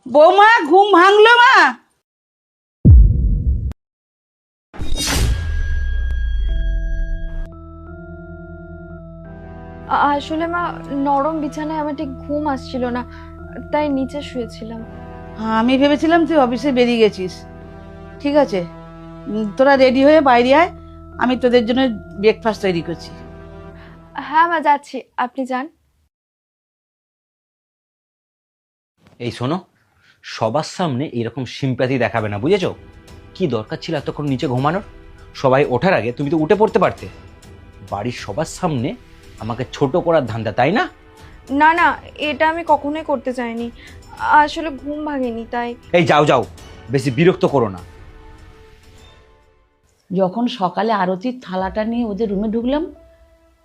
বৌমা ঘুম ভাঙলো মা? আসলে মা, নরম বিছানায় আমার ঠিক ঘুম আসছিল না, তাই নিচে শুয়েছিলাম। আমি ভেবেছিলাম তুই অফিসে বেরিয়ে গেছিস। ঠিক আছে, তোরা রেডি হয়ে বাইরে আয়, আমি তোদের জন্য ব্রেকফাস্ট তৈরি করছি। হ্যাঁ মা, যাচ্ছি, আপনি যান। এই শোনো, সবার সামনে এরকম সিম্প্যাথি দেখাবে না, বুঝেছো? কি দরকার ছিল এতক্ষণ নিচে ঘুমানোর? সবাই ওঠার আগে তুমি তো উঠে পড়তে পারতে। বাড়ির সবার সামনে আমাকে ছোট করার ধান্দা, তাই না? না না, এটা আমি কখনোই করতে চাইনি। আসলে ঘুম ভাঙেনি তাই। এই যাও যাও, বেশি বিরক্ত করো না। যখন সকালে আরতির থালাটা নিয়ে ওদের রুমে ঢুকলাম,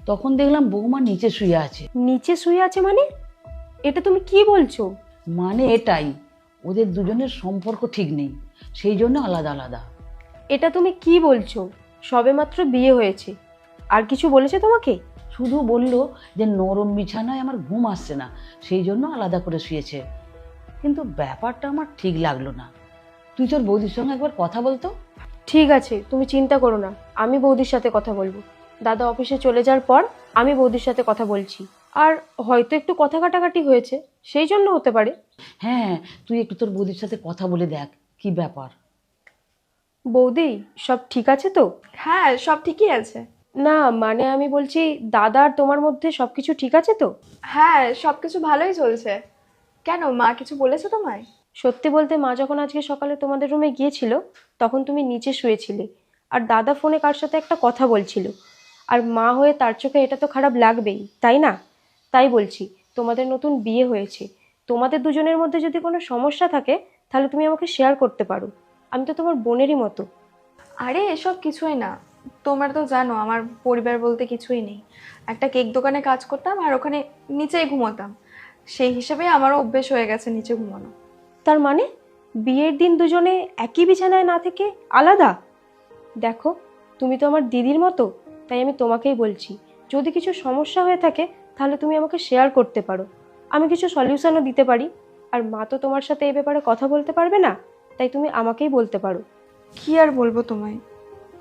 তখন দেখলাম বৌমা নিচে শুয়ে আছে। নিচে শুয়ে আছে মানে? এটা তুমি কি বলছো? মানে এটাই, ওদের দুজনের সম্পর্ক ঠিক নেই, সেই জন্য আলাদা আলাদা। এটা তুমি কি বলছো? সবেমাত্র বিয়ে হয়েছে, আর কিছু বলেছে তোমাকে? শুধু বলল যে নরম বিছানায় আমার ঘুম আসছে না, সেই জন্য আলাদা করে শুয়েছে। কিন্তু ব্যাপারটা আমার ঠিক লাগলো না। তুই তোর বৌদির সঙ্গে একবার কথা বলতো। ঠিক আছে, তুমি চিন্তা করো না, আমি বৌদির সাথে কথা বলবো। দাদা অফিসে চলে যাওয়ার পর আমি বৌদির সাথে কথা বলছি। আর হয়তো একটু কথা কাটাকাটি হয়েছে, সেই জন্য হতে পারে। হ্যাঁ, তুই একটু তোর বৌদির সাথে কথা বলে দেখ কি ব্যাপার। বৌদি, সব ঠিক আছে তো? হ্যাঁ, সব ঠিকই আছে। না মানে আমি বলছি, দাদা আর তোমার মধ্যে সবকিছু ঠিক আছে তো? হ্যাঁ, সবকিছু ভালোই চলছে। কেন, মা কিছু বলেছে তোমায়? সত্যি বলতে, মা যখন আজকে সকালে তোমাদের রুমে গিয়েছিল, তখন তুমি নিচে শুয়েছিলে, আর দাদা ফোনে কার সাথে একটা কথা বলছিল। আর মা হয়ে তার চোখে এটা তো খারাপ লাগবেই, তাই না? তাই বলছি, তোমাদের নতুন বিয়ে হয়েছে, তোমাদের দুজনের মধ্যে যদি কোনো সমস্যা থাকে, তাহলে তুমি আমাকে শেয়ার করতে পারো। আমি তো তোমার বোনেরই মতো। আরে এসব কিছুই না। তোমরা তো জানো আমার পরিবার বলতে কিছুই নেই। একটা কেক দোকানে কাজ করতাম আর ওখানে নিচেই ঘুমোতাম। সেই হিসাবে আমারও অভ্যেস হয়ে গেছে নিচে ঘুমানো। তার মানে বিয়ের দিন দুজনে একই বিছানায় না থেকে আলাদা? দেখো, তুমি তো আমার দিদির মতো, তাই আমি তোমাকেই বলছি, যদি কিছু সমস্যা হয়ে থাকে তাহলে তুমি আমাকে শেয়ার করতে পারো, আমি কিছু সলিউশনও দিতে পারি। আর মা তো তোমার সাথে এই ব্যাপারে কথা বলতে পারবে না, তাই তুমি আমাকেই বলতে পারো। কি আর বলবো তোমায়,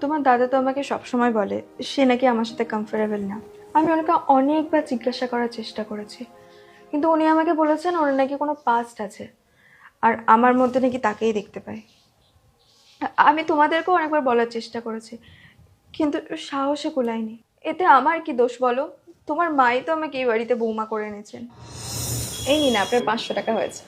তোমার দাদা তো আমাকে সবসময় বলে সে নাকি আমার সাথে কমফোর্টেবল না। আমি ওনাকে অনেকবার জিজ্ঞাসা করার চেষ্টা করেছি, কিন্তু উনি আমাকে বলেছেন ওনার নাকি কোনো পাস্ট আছে, আর আমার মধ্যে নাকি তাকেই দেখতে পায়। আমি তোমাদেরকেও অনেকবার বলার চেষ্টা করেছি, কিন্তু সাহসে কুলায়নি। এতে আমার কি দোষ বলো? তোমার মাই তো আমাকে এই বাড়িতে বৌমা করে এনেছেন। এই নিন, আপনার 500 টাকা হয়েছে।